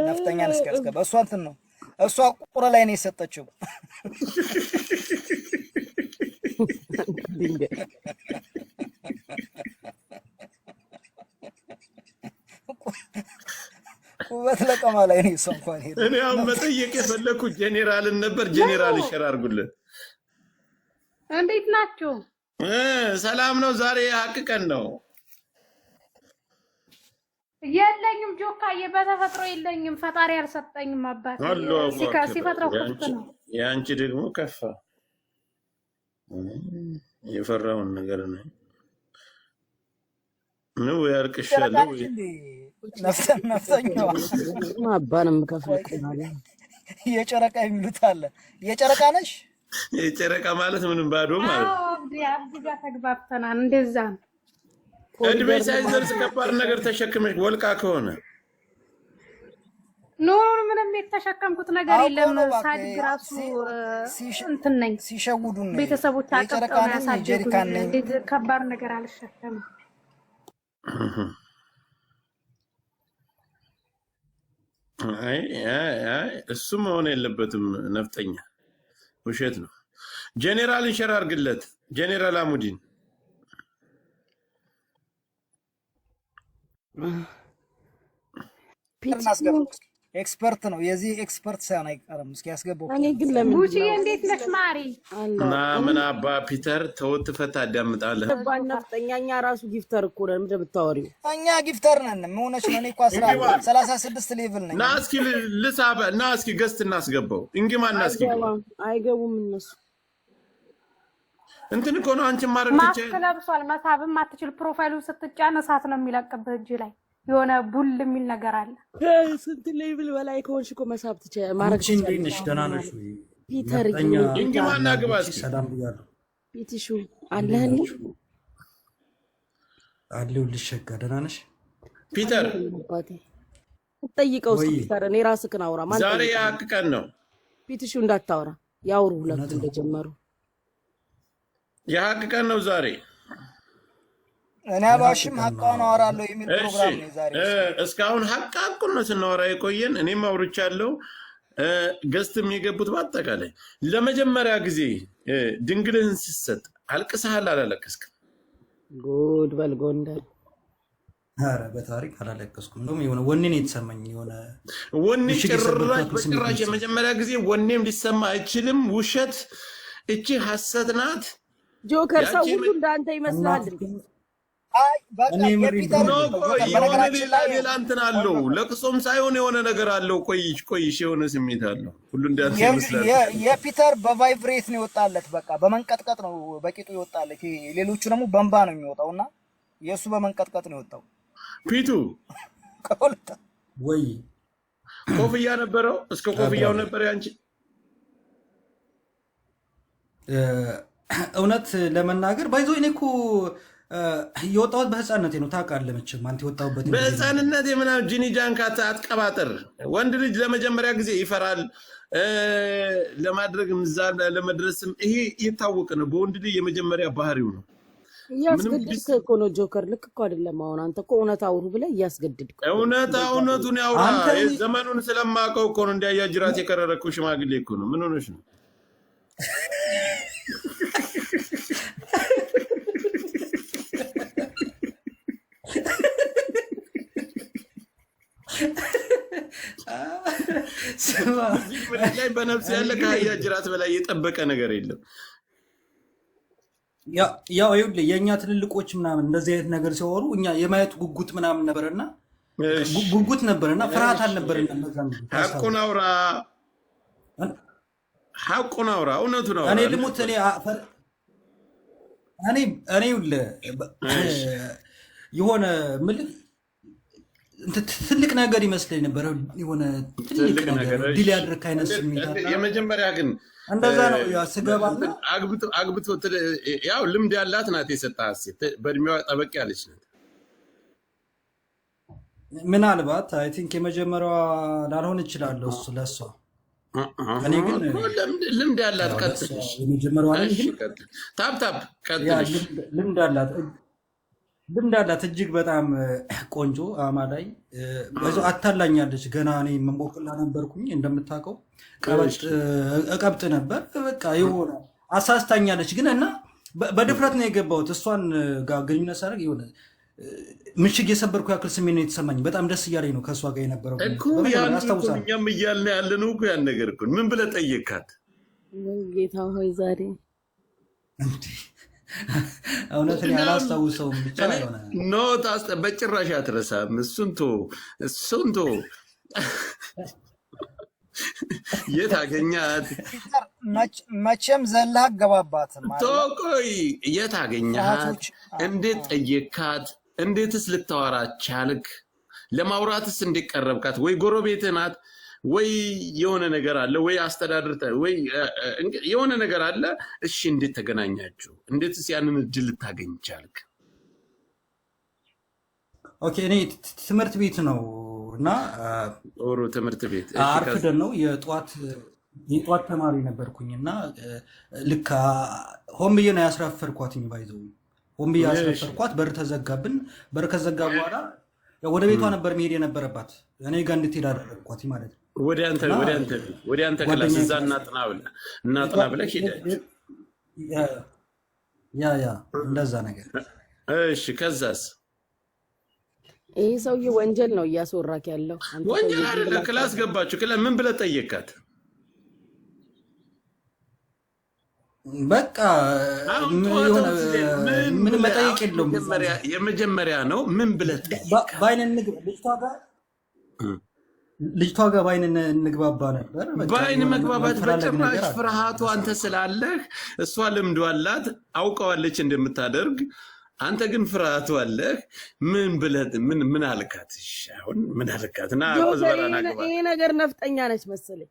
ነፍጠኛን እስኪያስገባ እሷ እንትን ነው እሷ ቁራ ላይ ነው የሰጠችው። ውበት ለቀማ ላይ ነው እሷ እንኳን ሄደ። እኔ አሁን መጠየቅ የፈለኩት ጄኔራልን ነበር። ጄኔራል ይሸራርጉልን። እንዴት ናችሁ? ሰላም ነው። ዛሬ ሀቅ ቀን ነው። የለኝም ጆካዬ፣ በተፈጥሮ የለኝም። ፈጣሪ አልሰጠኝም። አባት ሲፈጥረው ክፍት ነው። የአንቺ ደግሞ ከፋ። የፈራውን ነገር ነው ነው ያርቅሻለሁ። ነፍጠኛዋ አባንም ከፍለናል። የጨረቃ የሚሉት አለ። የጨረቃ ነሽ? የጨረቃ ማለት ምንም ባዶ ማለት ነው። አብዲ ጋር ተግባብተናል። እንደዛ ነው። እድሜ ሳይደርስ ከባድ ነገር ተሸክመሽ ወልቃ ከሆነ ኖር ምንም የተሸከምኩት ነገር የለም። ሳድግ ራሱ እንትን ነኝ። ሲሸውዱ ነው ቤተሰቦች አቀጣው ያሳደጉኝ። እንዴት ከባድ ነገር አልሸከምም። አይ እሱ መሆን የለበትም። ነፍጠኛ ውሸት ነው። ጄኔራል እንሸራርግለት። ጄኔራል አሙዲን ኤክስፐርት ነው። የዚህ ኤክስፐርት ሳይሆን አይቀርም። እስኪ ያስገባው። እኔ ግን ለምን ጉቺ እንዴት ነሽ ማሪ? እና ምን አባ ፒተር ተወት ፈታ አዳምጣለህ። ነፍጠኛ ራሱ ጊፍተር እኮ ነን እንደምታወሪው። እኛ ጊፍተር ነን። መሆነች ነው። እኔ እኮ 36 ሌቭል ነኝ። ና እስኪ ልሳበ ና እስኪ ገስት እናስገባው። እንግማ እናስገባው። አይገቡም እነሱ። እንትን እኮ ነው አንቺ ማረክ ማስክ ለብሷል። መሳብም አትችል። ፕሮፋይሉን ስትጫን እሳት ነው የሚለቅብህ እጅ ላይ የሆነ ቡል የሚል ነገር አለ። ስንት ሌቭል በላይ ከሆንሽ እኮ መሳብ ትችያለሽ። ማረክ ትችያለሽ። ደህና ነሽ ወይ ፒተር? እንግማና ግባስ ሰላም ብያለሁ። ፒቲሹ አለህልኝ አለው ልሸጋ። ደህና ነሽ ፒተር? አባቴ ጠይቀው እስኪ ፒተር። እኔ ራስህን አውራ። ማን ዛሬ ሀቅ ቀን ነው። ፒቲሹ እንዳታወራ ያውሩ ሁለቱ እንደጀመሩ። የሀቅ ቀን ነው ዛሬ። እኔ አልዋሽም፣ ሀቃውን አወራለሁ የሚል ፕሮግራም ነው ዛሬ። እስካሁን ሀቁን ነው ስናወራ የቆየን። እኔም አውርቻለሁ። ገዝትም የገቡት በአጠቃላይ ለመጀመሪያ ጊዜ ድንግልህን ሲሰጥ አልቅሰሃል? አላለቀስክም? ጉድ በል ጎንደር። ኧረ በታሪክ አላለቀስኩም። እንደውም የሆነ ወኔ ነው የተሰማኝ። የሆነ ወኔ ጭራሽ በጭራሽ የመጀመሪያ ጊዜ ወኔም ሊሰማ አይችልም። ውሸት፣ እቺ ሐሰት ናት። ጆከር ሰው ሁሉ እንዳንተ ይመስላል። የሆነ ሌላ እንትን አለው። ለቅሶም ሳይሆን የሆነ ነገር አለው። ቆይሽ የሆነ ስሜት አለው። ሁሉ እንዳንተ ይመስላል። የፒተር በቫይብሬት ነው ይወጣለት። በቃ በመንቀጥቀጥ ነው በቂጡ ይወጣለት። ሌሎቹ ደግሞ በእንባ ነው የሚወጣውና የእሱ በመንቀጥቀጥ ነው የወጣው። ፒቱ ወይ ኮፍያ ነበረው። እስከ ኮፍያው ነበር ያንቺ። እውነት ለመናገር ባይዞ እኔ እኮ የወጣሁት በህፃንነቴ ነው። ታውቃለህ መቼም አንተ የወጣሁበት በህፃንነቴ ምናምን ጂኒ ጃንካ አትቀባጥር። ወንድ ልጅ ለመጀመሪያ ጊዜ ይፈራል። ለማድረግ ምዛል ለመድረስም ይሄ የታወቀ ነው። በወንድ ልጅ የመጀመሪያ ባህሪው ነው። እያስገድድክ እኮ ነው ጆከር። ልክ እኮ አይደለም። አሁን አንተ እኮ እውነት አውሩ ብለህ እያስገድድክ። እውነቱን ያውራ። ዘመኑን ስለማውቀው እኮ ነው። እንዲያያ ጅራት የከረረኩ ሽማግሌ እኮ ነው። ምን ሆነሽ ነው? ላይ በነፍስ ያለ ከአህያ ጅራት በላይ የጠበቀ ነገር የለም። ያው ይኸውልህ የእኛ ትልልቆች ምናምን እንደዚህ አይነት ነገር ሲወሩ እኛ የማየት ጉጉት ምናምን ነበርና ፍርሃት አልነበረና ሐቁን አውራ እውነቱን አውራ። እኔ ልሙት እኔ ይኸውልህ የሆነ ምልክ ትልቅ ነገር ይመስለኝ ነበር። የሆነ ትልቅ ነገር ዲል ያድርክ አይነት ስሜት አለ። የመጀመሪያ ግን እንደዛ ነው ስገባ አግብቶ ያው ልምድ ያላት ናት የሰጣት ሴት። በእድሜዋ ጠበቅ ያለች ናት። ምናልባት አይ ቲንክ የመጀመሪያዋ ላልሆን እችላለሁ እሱ ለእሷ። እኔ ግን ልምድ ያላት ቀጥል። የመጀመሪያዋ ታፕ ቀጥል። ልምድ አላት ልምድ አላት እጅግ በጣም ቆንጆ አማላይ በዛ አታላኛለች። ገና እኔ መንቦቅላ ነበርኩኝ እንደምታውቀው እቀብጥ ነበር። በቃ የሆነ አሳስታኛለች ግን እና በድፍረት ነው የገባሁት። እሷን ጋር ግንኙነት ሳደርግ የሆነ ምሽግ የሰበርኩ ያክል ስሜት ነው የተሰማኝ። በጣም ደስ እያለኝ ነው ከእሷ ጋር የነበረው እኮ እኛም እያልን ያለን እኮ ያን ነገር እኮ ምን ብለህ ጠየካት? ጌታ ሆይ ዛሬ እውነትን ያላስታውሰውም ብቻ ሆነ ኖ በጭራሽ አትረሳም። እሱን ቶ የት አገኛት? መቼም ዘላህ አገባባትም። ቆይ የት አገኛት? እንዴት ጠየካት? እንዴትስ ልታወራ ቻልክ? ለማውራትስ እንዴት ቀረብካት? ወይ ጎረቤት ናት ወይ የሆነ ነገር አለ ወይ አስተዳድር ወይ የሆነ ነገር አለ። እሺ እንዴት ተገናኛችሁ? እንዴትስ ያንን እድል ልታገኝ ቻልክ? ኦኬ እኔ ትምህርት ቤት ነው እና ኦሮ ትምህርት ቤት አርፍደን ነው የጧት ተማሪ ነበርኩኝ እና ልክ ሆን ብዬ ነው ያስረፈርኳት። ባይዘው ሆን ብዬ ያስረፈርኳት። በር ተዘጋብን። በር ከዘጋ በኋላ ወደ ቤቷ ነበር መሄድ የነበረባት። እኔ ጋር እንድትሄድ አደረግኳት ማለት ነው። ወደ አንተ ክላስ እዛ እናጥና ብለህ ሄደች። ያ እንደዛ ነገር። እሺ ከዛስ? ይህ ሰውዬ ወንጀል ነው እያስወራክ ያለው። ወንጀል አይደለ። ክላስ ገባችሁ። ምን ብለህ ጠየቃት? በቃ ምን መጠየቅ የለውም። የመጀመሪያ ነው። ምን ብለህ ጠየቃት? ልጅቷ ጋር በአይን እንግባባ ነበር። በአይን መግባባት በጭራሽ ፍርሃቱ አንተ ስላለህ፣ እሷ ልምዱ አላት አውቀዋለች እንደምታደርግ። አንተ ግን ፍርሃቱ አለህ። ምን አልካት? አሁን ምን አልካት? ና ይሄ ነገር ነፍጠኛ ነች መሰለኝ።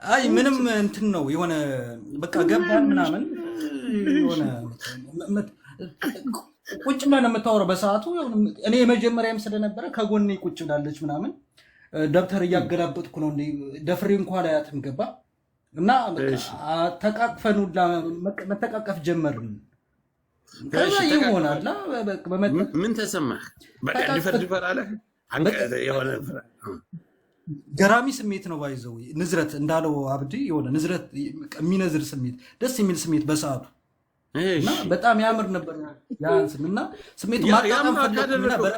አይ ምንም እንትን ነው የሆነ በቃ ገባን ምናምን የሆነ ቁጭ ብላ ነው የምታወራው በሰዓቱ። እኔ የመጀመሪያም ስለነበረ ከጎኔ ቁጭ ብላለች ምናምን ደብተር እያገላበጥኩ ነው ደፍሬ እንኳን አያትም ገባ እና ተቃቅፈን ሁላ መተቃቀፍ ጀመርን። ከዛ ይሆናል ምን ተሰማህ? በቃ ድፈር አለ የሆነ ገራሚ ስሜት ነው። ባይዘው ንዝረት እንዳለው አብዲ የሆነ ንዝረት የሚነዝር ስሜት፣ ደስ የሚል ስሜት በሰዓቱ እና በጣም ያምር ነበር። ያንስም እና ስሜቱ ማጣጣም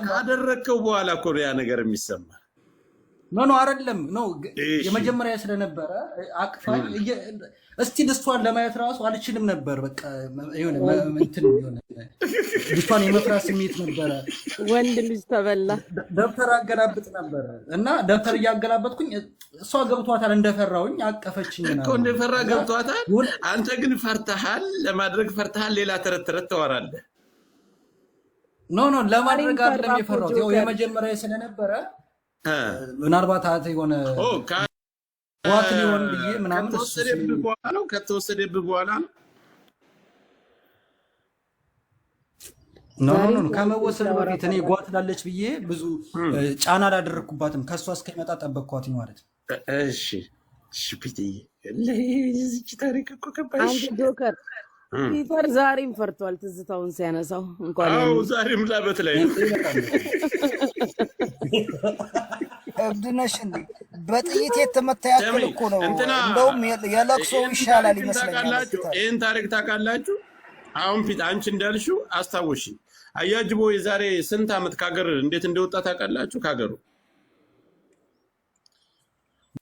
ካደረከው በኋላ እኮ ያ ነገር የሚሰማ ኖ አይደለም ነው የመጀመሪያ ስለነበረ አቅፋ እስቲ ደስቷን ለማየት ራሱ አልችልም ነበር። በቃ የሆነ እንትን የሆነ ልጅቷን የመፍራት ስሜት ነበረ። ወንድ ልጅ ተበላ። ደብተር አገላብጥ ነበር እና ደብተር እያገላበጥኩኝ እሷ ገብቷታል። እንደፈራውኝ አቀፈችኝ እኮ እንደፈራ ገብቷታል። አንተ ግን ፈርተሃል፣ ለማድረግ ፈርተሃል። ሌላ ተረት ተዋራለህ። ኖ ለማድረግ አይደለም የፈራሁት። ያው የመጀመሪያ ስለነበረ ምናልባት አተ የሆነ ጓት ሊሆን ብዬ ምናምን ከተወሰደብህ በኋላ ነው ከመወሰድ በፊት እኔ ጓት ላለች ብዬ ብዙ ጫና አላደረግኩባትም። ከእሷ እስከሚመጣ ጠበቅኳትኝ ማለት ነው። እሺ ታሪክ እኮ ከባድ ጆከር ፒተር ዛሬም ፈርቷል። ትዝታውን ሲያነሳው እንኳን ዛሬም ላበት ላይ እብድነሽ እንዴ በጥይት የተመታ ያክል እኮ ነው። እንደውም የለቅሶ ይሻላል ይመስለኛል። ይህን ታሪክ ታውቃላችሁ? አሁን ፊት አንቺ እንዳልሽው አስታወሽ። አያጅቦ የዛሬ ስንት ዓመት ከሀገር እንዴት እንደወጣ ታውቃላችሁ? ከሀገሩ